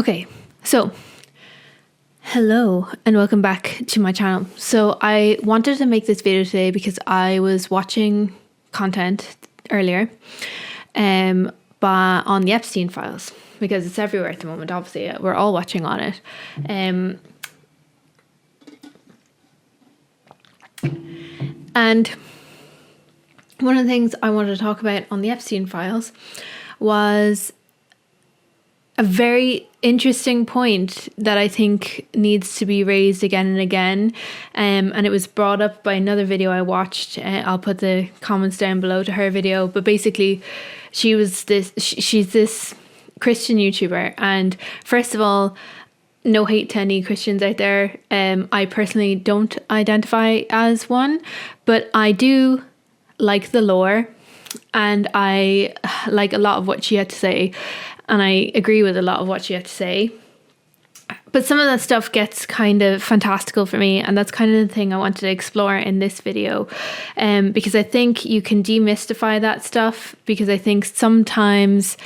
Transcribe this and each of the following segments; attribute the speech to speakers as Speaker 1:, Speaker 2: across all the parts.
Speaker 1: Okay, so hello and welcome back to my channel. So I wanted to make this video today because I was watching content earlier on the Epstein files, because it's everywhere at the moment. Obviously, we're all watching on it. And one of the things I wanted to talk about on the Epstein files was a very interesting point that I think needs to be raised again and again. And it was brought up by another video I watched. I'll put the comments down below to her video. But basically, she's this Christian YouTuber. And first of all, no hate to any Christians out there. I personally don't identify as one, but I do like the lore, and I like a lot of what she had to say, and I agree with a lot of what she had to say. But some of that stuff gets kind of fantastical for me, and that's kind of the thing I wanted to explore in this video, because I think you can demystify that stuff, because I think sometimes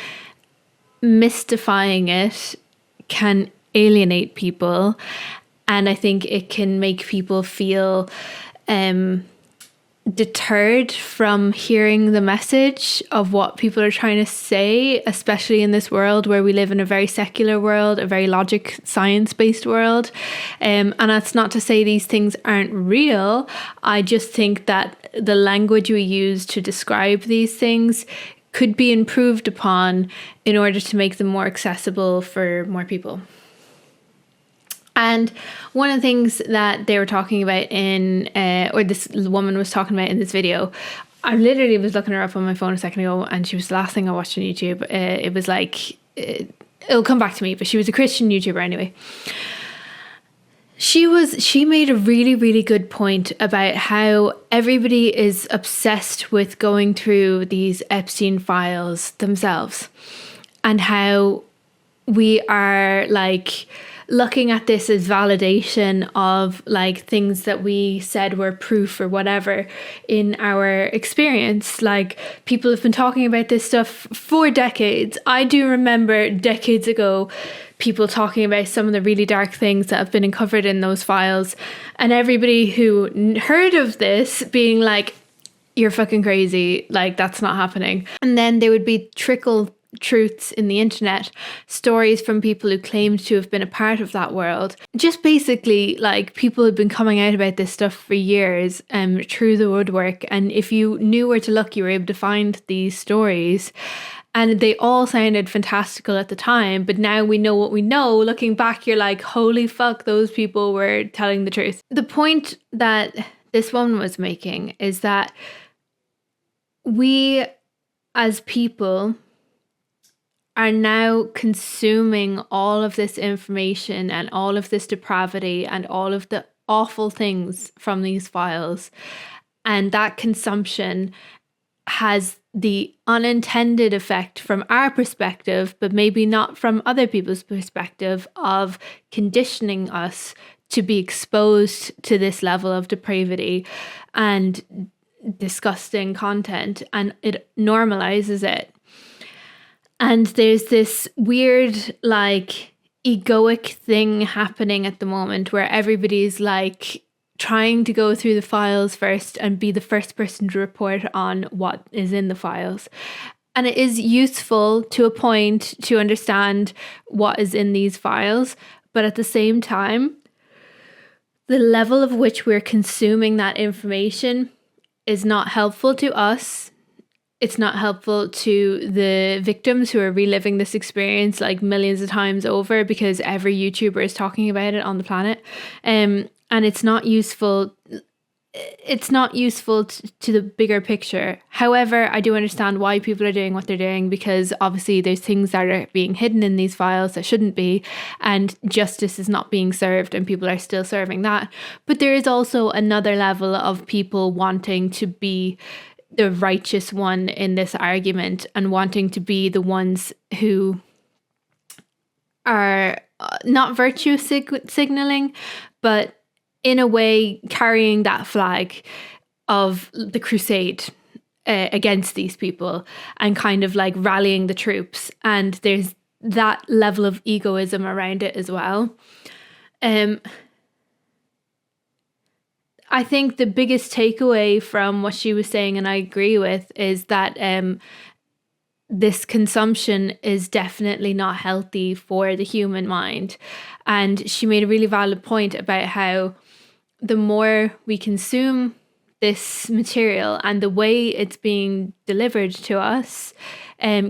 Speaker 1: mystifying it can alienate people, and I think it can make people feel deterred from hearing the message of what people are trying to say, especially in this world where we live in a very secular world, a very logic, science-based world. And that's not to say these things aren't real. I just think that the language we use to describe these things could be improved upon in order to make them more accessible for more people. And one of the things that they were talking about or this woman was talking about in this video, I literally was looking her up on my phone a second ago, and she was the last thing I watched on YouTube. It was like, it'll come back to me, but she was a Christian YouTuber anyway. She made a really, really good point about how everybody is obsessed with going through these Epstein files themselves, and how we are like looking at this as validation of like things that we said were proof or whatever in our experience. Like, people have been talking about this stuff for decades. I do remember decades ago people talking about some of the really dark things that have been uncovered in those files, and everybody who heard of this being like, you're fucking crazy, like that's not happening. And then there would be trickle truths in the internet, stories from people who claimed to have been a part of that world. Just basically, like, people had been coming out about this stuff for years through the woodwork, and if you knew where to look, you were able to find these stories, and they all sounded fantastical at the time. But now we know what we know. Looking back, you're like, holy fuck, those people were telling the truth. The point that this woman was making is that we as people are now consuming all of this information and all of this depravity and all of the awful things from these files. And that consumption has the unintended effect from our perspective, but maybe not from other people's perspective, of conditioning us to be exposed to this level of depravity and disgusting content, and it normalizes it. And there's this weird, like, egoic thing happening at the moment where everybody's like trying to go through the files first and be the first person to report on what is in the files. And it is useful to a point to understand what is in these files, but at the same time, the level of which we're consuming that information is not helpful to us. It's not helpful to the victims who are reliving this experience like millions of times over, because every YouTuber is talking about it on the planet. And it's not useful. It's not useful to the bigger picture. However, I do understand why people are doing what they're doing, because obviously there's things that are being hidden in these files that shouldn't be, and justice is not being served, and people are still serving that. But there is also another level of people wanting to be the righteous one in this argument, and wanting to be the ones who are not virtue signaling, but in a way carrying that flag of the crusade against these people, and kind of like rallying the troops. And there's that level of egoism around it as well. I think the biggest takeaway from what she was saying, and I agree with, is that this consumption is definitely not healthy for the human mind. And she made a really valid point about how the more we consume this material and the way it's being delivered to us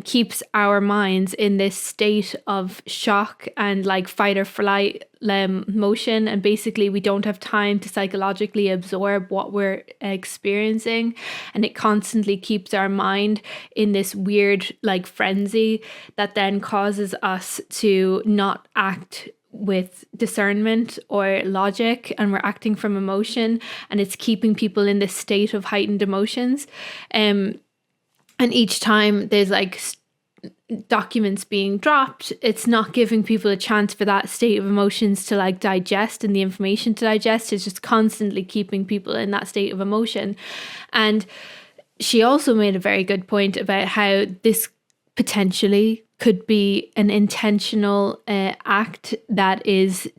Speaker 1: keeps our minds in this state of shock and like fight or flight motion, and basically we don't have time to psychologically absorb what we're experiencing, and it constantly keeps our mind in this weird like frenzy that then causes us to not act with discernment or logic, and we're acting from emotion, and it's keeping people in this state of heightened emotions. And each time there's like documents being dropped, it's not giving people a chance for that state of emotions to like digest and the information to digest. It's just constantly keeping people in that state of emotion. And she also made a very good point about how this potentially could be an intentional act that is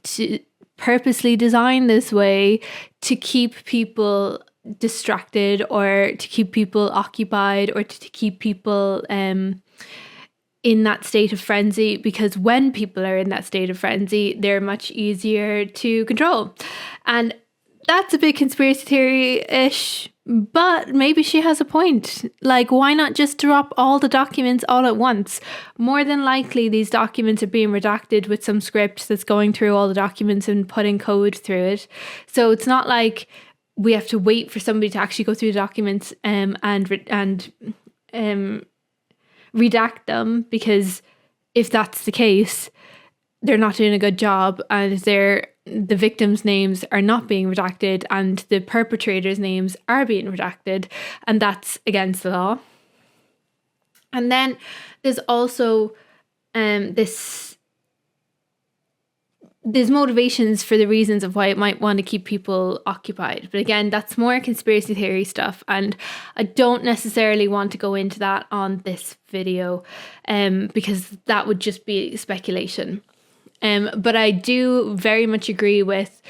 Speaker 1: purposely designed this way to keep people distracted, or to keep people occupied, or to keep people in that state of frenzy, because when people are in that state of frenzy, they're much easier to control. And that's a bit conspiracy theory-ish, but maybe she has a point. Like, why not just drop all the documents all at once? More than likely, these documents are being redacted with some script that's going through all the documents and putting code through it. So it's not like we have to wait for somebody to actually go through the documents and redact them, because if that's the case, they're not doing a good job, and the victims' names are not being redacted and the perpetrators' names are being redacted, and that's against the law. And then there's also there's motivations for the reasons of why it might want to keep people occupied. But again, that's more conspiracy theory stuff, and I don't necessarily want to go into that on this video because that would just be speculation. But I do very much agree with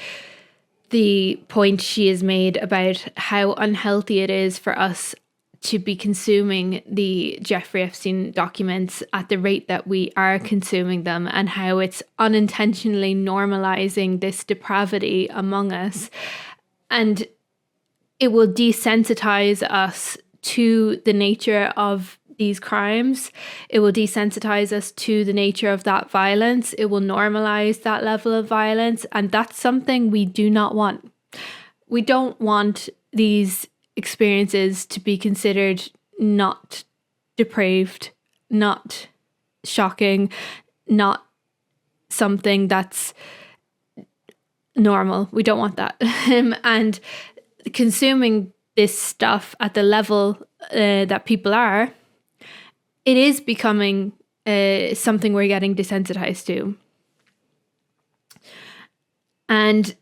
Speaker 1: the point she has made about how unhealthy it is for us to be consuming the Jeffrey Epstein documents at the rate that we are consuming them, and how it's unintentionally normalizing this depravity among us. And it will desensitize us to the nature of these crimes. It will desensitize us to the nature of that violence. It will normalize that level of violence. And that's something we do not want. We don't want these experiences to be considered not depraved, not shocking, not something that's normal. We don't want that. And consuming this stuff at the level that people are, it is becoming something we're getting desensitized to. And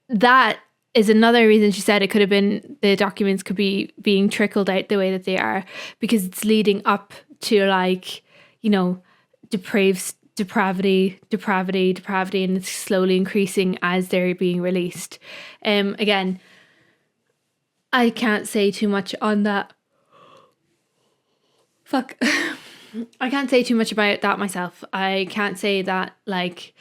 Speaker 1: that is another reason she said it could have been, the documents could be being trickled out the way that they are, because it's leading up to, like, you know, depravity, and it's slowly increasing as they're being released. Again, I can't say too much on that. I can't say too much about that myself. I can't say that, like,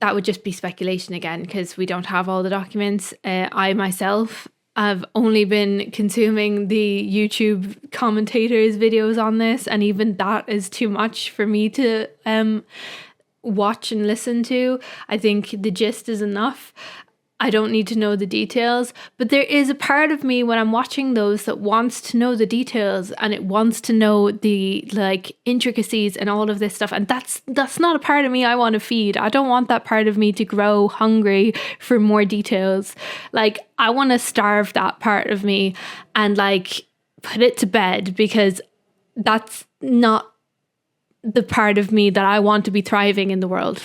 Speaker 1: that would just be speculation again, because we don't have all the documents. I myself have only been consuming the YouTube commentators' videos on this, and even that is too much for me to watch and listen to. I think the gist is enough. I don't need to know the details, but there is a part of me when I'm watching those that wants to know the details, and it wants to know the, like, intricacies and all of this stuff. And that's not a part of me I want to feed. I don't want that part of me to grow hungry for more details. Like, I want to starve that part of me and, like, put it to bed, because that's not the part of me that I want to be thriving in the world.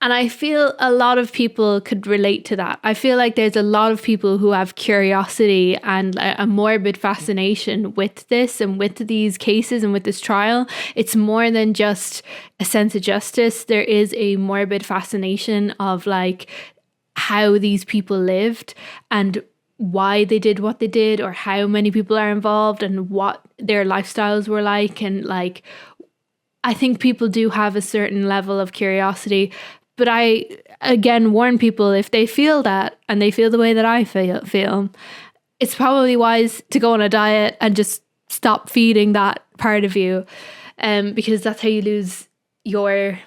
Speaker 1: And I feel a lot of people could relate to that. I feel like there's a lot of people who have curiosity and a morbid fascination with this and with these cases and with this trial. It's more than just a sense of justice. There is a morbid fascination of like how these people lived and why they did what they did, or how many people are involved and what their lifestyles were like. And like, I think people do have a certain level of curiosity. But I, again, warn people, if they feel that and they feel the way that I feel, it's probably wise to go on a diet and just stop feeding that part of you, because that's how you lose your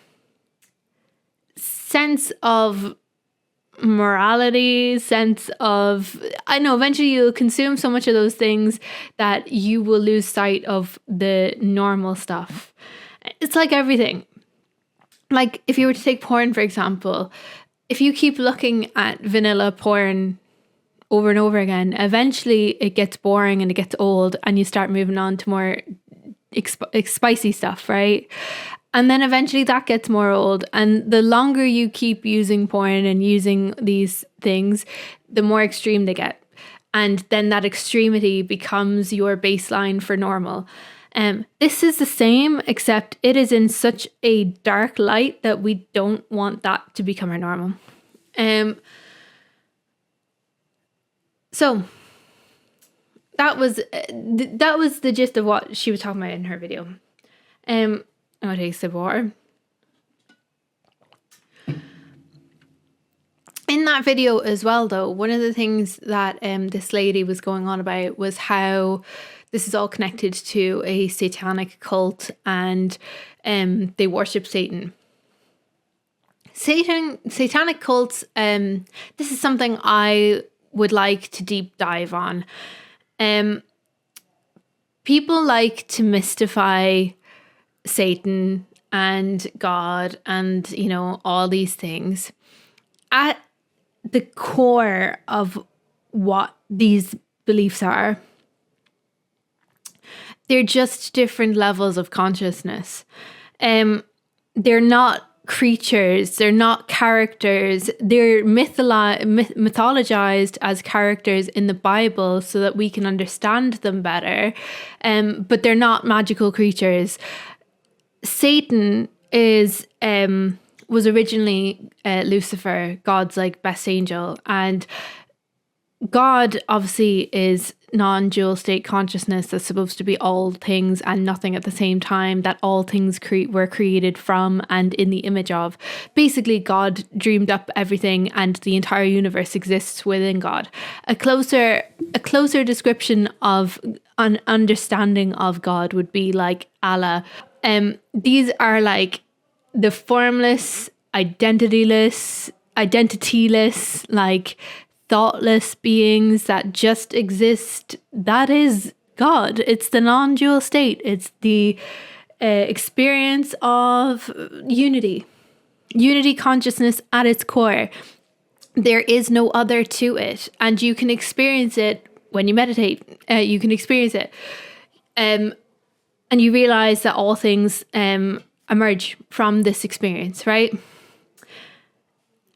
Speaker 1: sense of morality, sense of, I know, eventually you'll consume so much of those things that you will lose sight of the normal stuff. It's like everything. Like if you were to take porn, for example, if you keep looking at vanilla porn over and over again, eventually it gets boring and it gets old and you start moving on to more spicy stuff, right? And then eventually that gets more old. And the longer you keep using porn and using these things, the more extreme they get. And then that extremity becomes your baseline for normal. This is the same, except it is in such a dark light that we don't want that to become our normal. So that was the gist of what she was talking about in her video. I'm gonna take a sip of water. In that video as well, though, one of the things that this lady was going on about was how this is all connected to a satanic cult, and they worship Satan. Satanic cults, this is something I would like to deep dive on. People like to mystify Satan and God and, you know, all these things. At the core of what these beliefs are, they're just different levels of consciousness. They're not creatures, they're not characters, they're mythologized as characters in the Bible so that we can understand them better, but they're not magical creatures. Satan was originally Lucifer, God's like best angel, and God obviously is non-dual state consciousness that's supposed to be all things and nothing at the same time, that all things were created from and in the image of. Basically, God dreamed up everything and the entire universe exists within God. A closer description of an understanding of God would be like Allah. These are like the formless, identityless, like thoughtless beings that just exist. That is God. It's the non-dual state. It's the experience of unity consciousness at its core. There is no other to it, and you can experience it when you meditate. You can experience it, and you realize that all things emerge from this experience, right?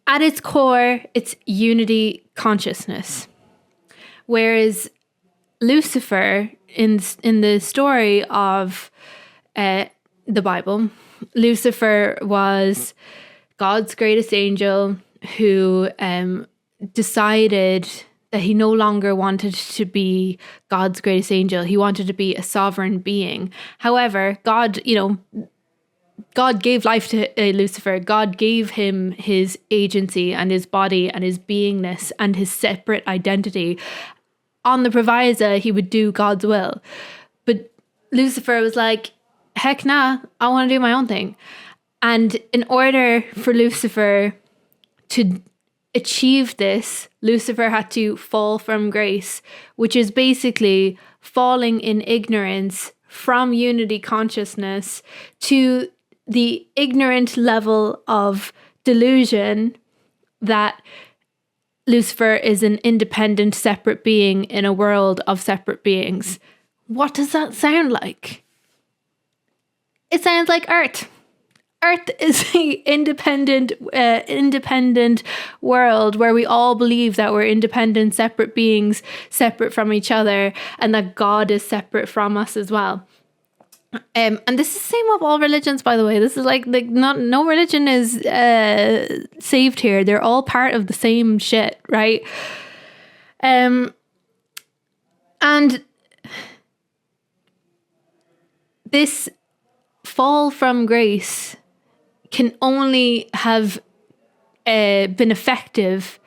Speaker 1: At its core, it's unity consciousness. Whereas Lucifer, in the story of the Bible, Lucifer was God's greatest angel who decided that he no longer wanted to be God's greatest angel. He wanted to be a sovereign being. However, God gave life to Lucifer. God gave him his agency and his body and his beingness and his separate identity on the proviso he would do God's will. But Lucifer was like, heck nah, I want to do my own thing. And in order for Lucifer to achieve this, Lucifer had to fall from grace, which is basically falling in ignorance from unity consciousness to the ignorant level of delusion that Lucifer is an independent, separate being in a world of separate beings. What does that sound like? It sounds like Earth. Earth is a independent world where we all believe that we're independent, separate beings, separate from each other, and that God is separate from us as well. And this is the same of all religions, by the way. This is like no religion is saved here. They're all part of the same shit, right? And this fall from grace can only have been effective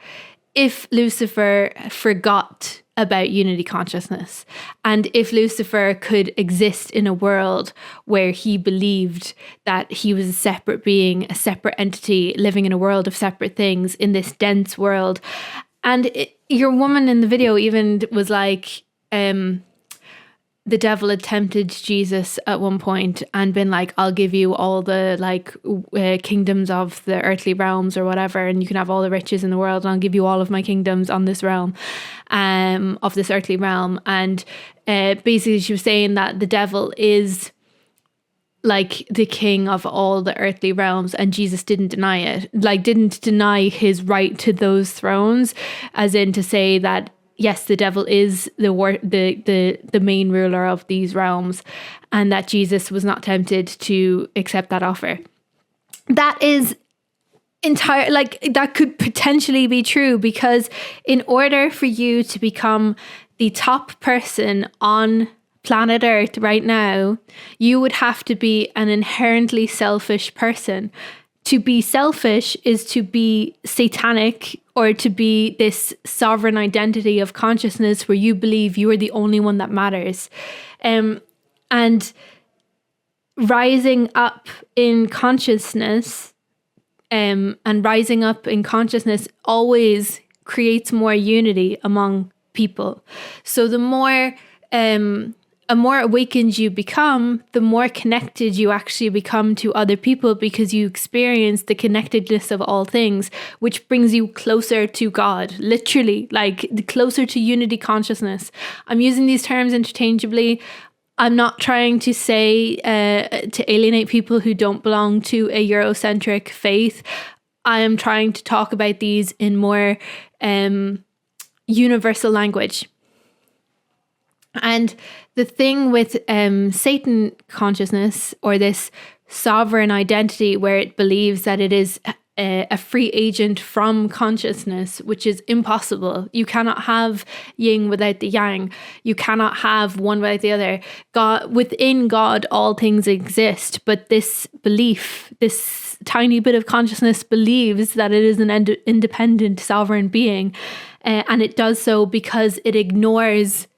Speaker 1: if Lucifer forgot about unity consciousness, and if Lucifer could exist in a world where he believed that he was a separate being, a separate entity, living in a world of separate things in this dense world. And your woman in the video even was like, the devil had tempted Jesus at one point and been like, I'll give you all the kingdoms of the earthly realms or whatever, and you can have all the riches in the world, and I'll give you all of my kingdoms on this realm, of this earthly realm. And basically she was saying that the devil is like the king of all the earthly realms, and Jesus didn't deny it, didn't deny his right to those thrones, as in to say that yes, the devil is the main ruler of these realms, and that Jesus was not tempted to accept that offer. That is that could potentially be true, because in order for you to become the top person on planet Earth right now, you would have to be an inherently selfish person. To be selfish is to be satanic, or to be this sovereign identity of consciousness where you believe you are the only one that matters. And rising up in consciousness, and rising up in consciousness always creates more unity among people. So the more awakened you become, the more connected you actually become to other people, because you experience the connectedness of all things, which brings you closer to God, literally, closer to unity consciousness. I'm using these terms interchangeably. I'm not trying to say to alienate people who don't belong to a Eurocentric faith. I am trying to talk about these in more universal language. And the thing with Satan consciousness, or this sovereign identity where it believes that it is a free agent from consciousness, which is impossible. You cannot have yin without the yang. You cannot have one without the other. God, within God, all things exist, but this belief, this tiny bit of consciousness believes that it is an independent sovereign being, and it does so because it ignores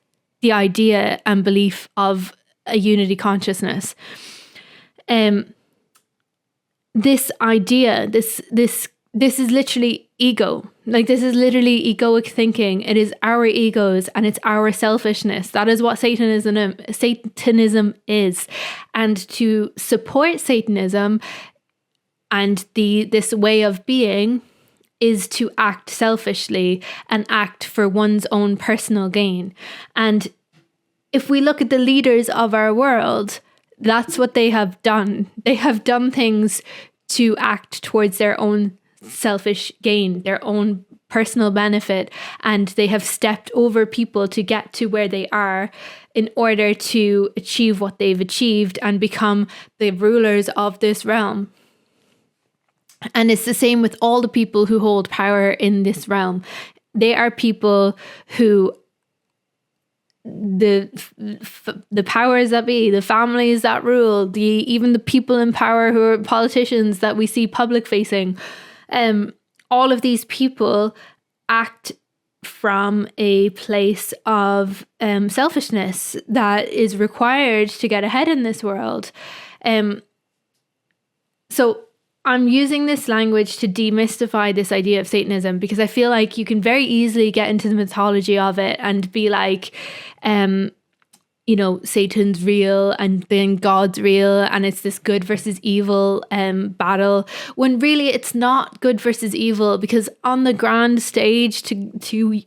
Speaker 1: the idea and belief of a unity consciousness. This idea, this is literally ego. This is literally egoic thinking. It is our egos and it's our selfishness. That is what Satanism is. And to support Satanism and this way of being is to act selfishly and act for one's own personal gain. And if we look at the leaders of our world, that's what they have done. They have done things to act towards their own selfish gain, their own personal benefit, and they have stepped over people to get to where they are in order to achieve what they've achieved and become the rulers of this realm. And it's the same with all the people who hold power in this realm. They are people who the powers that be, the families that rule, even the people in power who are politicians that we see public facing, all of these people act from a place of selfishness that is required to get ahead in this world. So I'm using this language to demystify this idea of Satanism, because I feel like you can very easily get into the mythology of it and be like, Satan's real and then God's real, and it's this good versus evil battle, when really it's not good versus evil, because on the grand stage to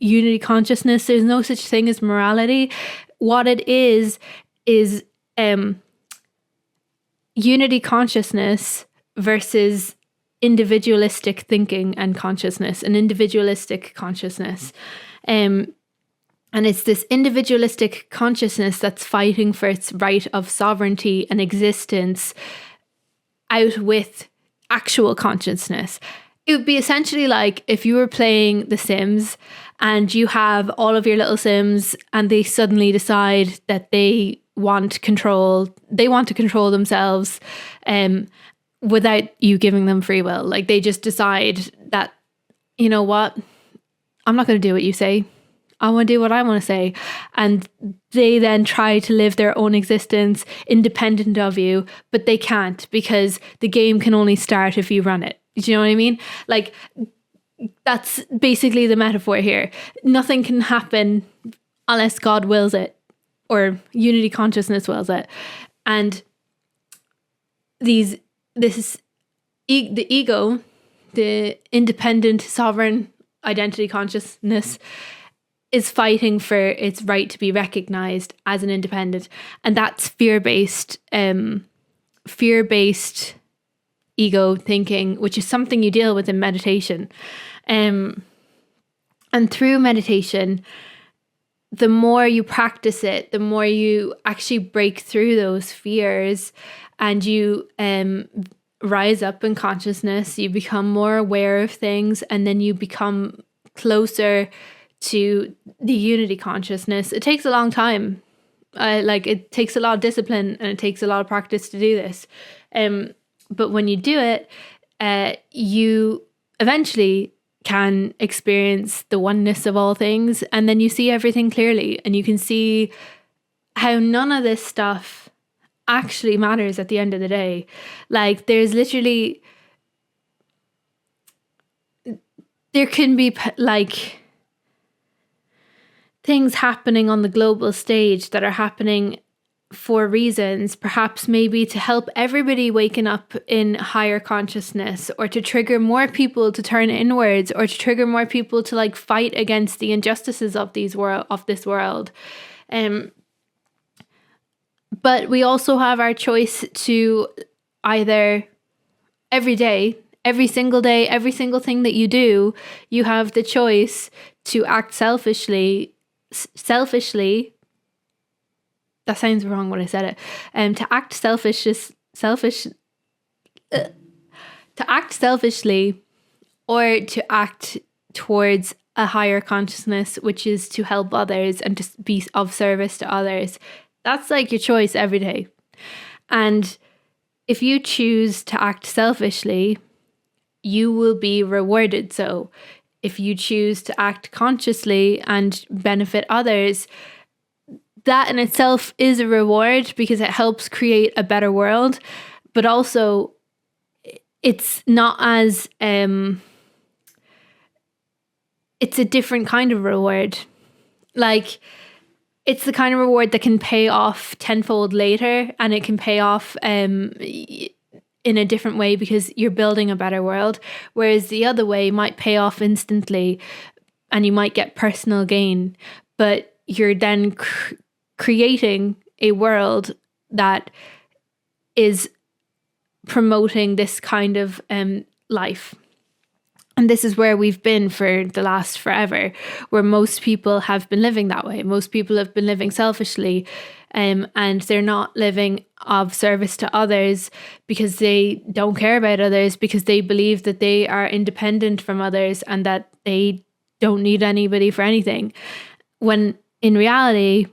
Speaker 1: unity consciousness, there's no such thing as morality. What it is unity consciousness versus individualistic thinking and consciousness, an individualistic consciousness. And it's this individualistic consciousness that's fighting for its right of sovereignty and existence out with actual consciousness. It would be essentially like if you were playing The Sims and you have all of your little Sims and they suddenly decide that they want to control themselves without you giving them free will. Like they just decide that, you know what, I'm not going to do what you say. I want to do what I want to say. And they then try to live their own existence independent of you, but they can't because the game can only start if you run it. Do you know what I mean? Like, that's basically the metaphor here. Nothing can happen unless God wills it or unity consciousness wills it. And the ego, the independent sovereign identity consciousness, is fighting for its right to be recognized as an independent. And that's fear-based ego thinking, which is something you deal with in meditation. And through meditation, the more you practice it, the more you actually break through those fears and you rise up in consciousness, you become more aware of things, and then you become closer to the unity consciousness. It takes a long time. It takes a lot of discipline and it takes a lot of practice to do this. But when you do it, you eventually can experience the oneness of all things, and then you see everything clearly, and you can see how none of this stuff actually matters at the end of the day. Like, there's literally, there can be like things happening on the global stage that are happening for reasons, perhaps maybe to help everybody waken up in higher consciousness, or to trigger more people to turn inwards, or to trigger more people to like fight against the injustices of this world. But we also have our choice to either every day, every single day, every single thing that you do, you have the choice to act selfishly. That sounds wrong when I said it. To act selfishly, or to act towards a higher consciousness, which is to help others and to be of service to others. That's like your choice every day. And if you choose to act selfishly, you will be rewarded. So if you choose to act consciously and benefit others, that in itself is a reward because it helps create a better world. But also, it's not as, it's a different kind of reward. Like, it's the kind of reward that can pay off tenfold later, and it can pay off in a different way because you're building a better world. Whereas the other way might pay off instantly and you might get personal gain, but you're then creating a world that is promoting this kind of life. And this is where we've been for the last forever, where most people have been living that way. Most people have been living selfishly, and they're not living of service to others because they don't care about others, because they believe that they are independent from others and that they don't need anybody for anything. When in reality,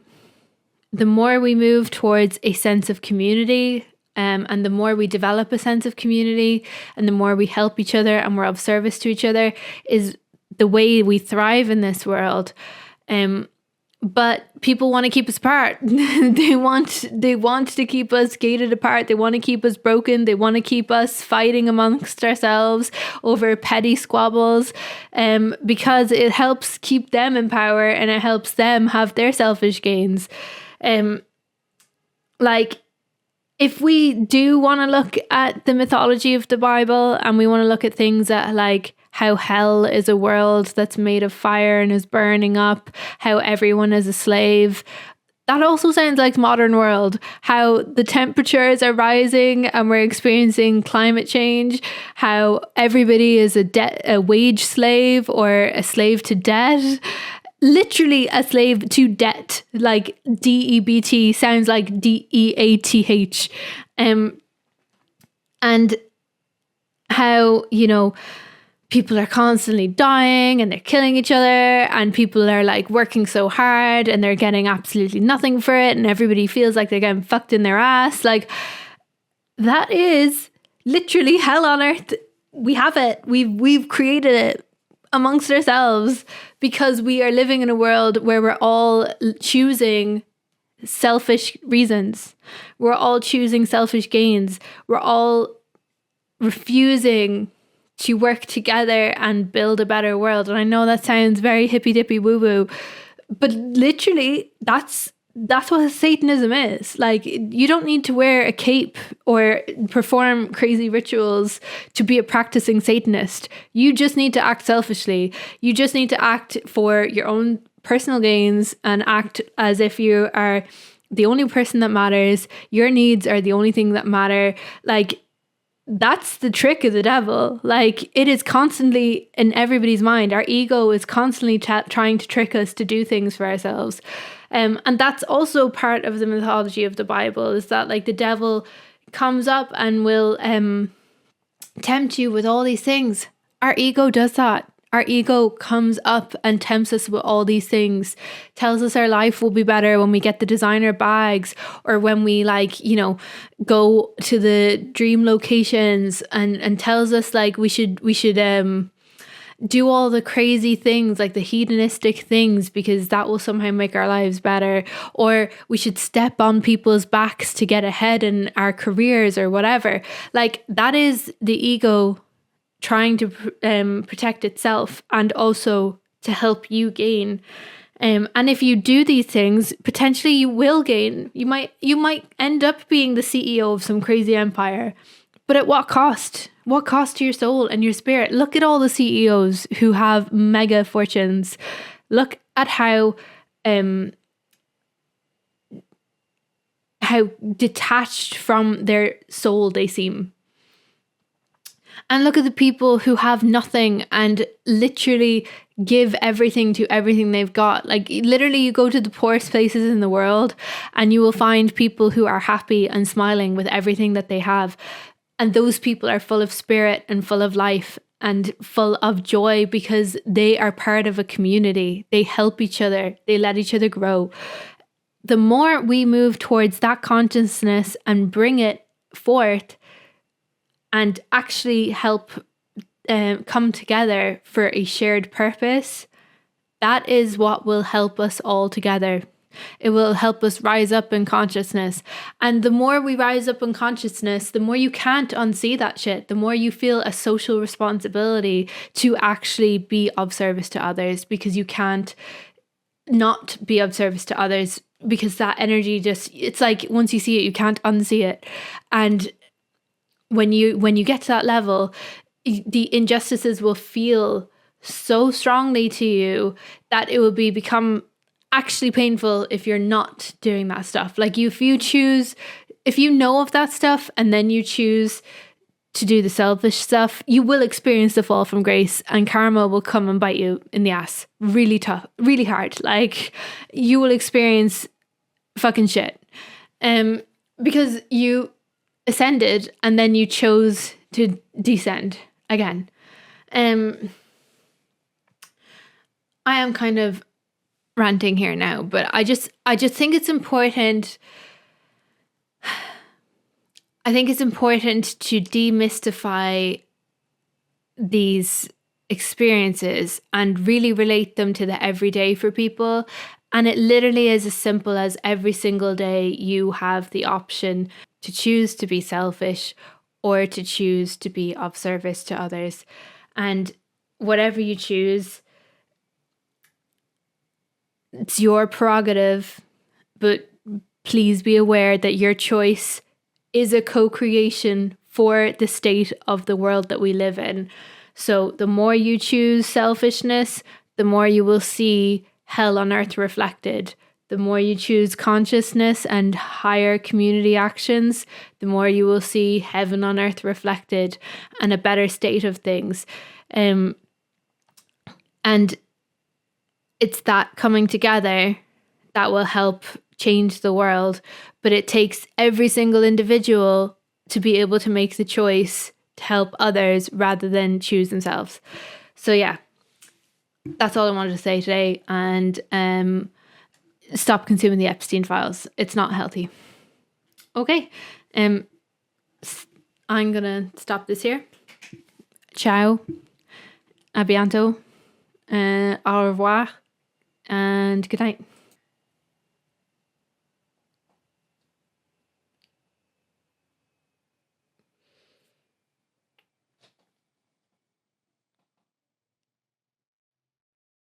Speaker 1: the more we move towards a sense of community, and the more we develop a sense of community, and the more we help each other and we're of service to each other, is the way we thrive in this world. But people want to keep us apart. They want to keep us gated apart. They want to keep us broken. They want to keep us fighting amongst ourselves over petty squabbles, because it helps keep them in power and it helps them have their selfish gains. If we do want to look at the mythology of the Bible, and we want to look at things that like how hell is a world that's made of fire and is burning up, how everyone is a slave, that also sounds like modern world, how the temperatures are rising and we're experiencing climate change, how everybody is a wage slave or a slave to debt. Literally a slave to debt, like DEBT sounds like DEATH. And how, you know, people are constantly dying and they're killing each other, and people are like working so hard and they're getting absolutely nothing for it, and everybody feels like they're getting fucked in their ass. Like, that is literally hell on earth. We have it. We've created it amongst ourselves because we are living in a world where we're all choosing selfish reasons. We're all choosing selfish gains. We're all refusing to work together and build a better world. And I know that sounds very hippy dippy woo woo, but literally that's what Satanism is. Like, you don't need to wear a cape or perform crazy rituals to be a practicing Satanist. You just need to act selfishly. You just need to act for your own personal gains and act as if you are the only person that matters. Your needs are the only thing that matter. Like, that's the trick of the devil. Like, it is constantly in everybody's mind. Our ego is constantly trying to trick us to do things for ourselves. And that's also part of the mythology of the Bible, is that like the devil comes up and will tempt you with all these things. Our ego does that. Our ego comes up and tempts us with all these things, tells us our life will be better when we get the designer bags, or when we like, you know, go to the dream locations, and tells us like we should do all the crazy things, like the hedonistic things, because that will somehow make our lives better, or we should step on people's backs to get ahead in our careers or whatever. Like, that is the ego trying to protect itself and also to help you gain. And if you do these things, potentially you will gain. You might end up being the CEO of some crazy empire, but at what cost? What cost to your soul and your spirit? Look at all the CEOs who have mega fortunes. Look at how detached from their soul they seem. And look at the people who have nothing and literally give everything to everything they've got. Like, literally, you go to the poorest places in the world and you will find people who are happy and smiling with everything that they have. And those people are full of spirit and full of life and full of joy because they are part of a community. They help each other. They let each other grow. The more we move towards that consciousness and bring it forth, and actually help come together for a shared purpose, that is what will help us all together. It will help us rise up in consciousness. And the more we rise up in consciousness, the more you can't unsee that shit, the more you feel a social responsibility to actually be of service to others, because you can't not be of service to others, because that energy just, it's like once you see it, you can't unsee it. And when you get to that level, the injustices will feel so strongly to you that it will become actually painful if you're not doing that stuff. Like, if you know of that stuff and then you choose to do the selfish stuff, you will experience the fall from grace, and karma will come and bite you in the ass really tough, really hard. Like, you will experience fucking shit because you ascended and then you chose to descend again. I am kind of ranting here now, but I just think it's important. I think it's important to demystify these experiences and really relate them to the everyday for people. And it literally is as simple as every single day you have the option to choose to be selfish or to choose to be of service to others. And whatever you choose, it's your prerogative, but please be aware that your choice is a co-creation for the state of the world that we live in. So the more you choose selfishness, the more you will see hell on earth reflected. The more you choose consciousness and higher community actions, the more you will see heaven on earth reflected and a better state of things. And it's that coming together that will help change the world. But it takes every single individual to be able to make the choice to help others rather than choose themselves. So yeah, that's all I wanted to say today. And stop consuming the Epstein files. It's not healthy. Okay. I'm gonna stop this here. Ciao. A bientôt. Au revoir. And good night.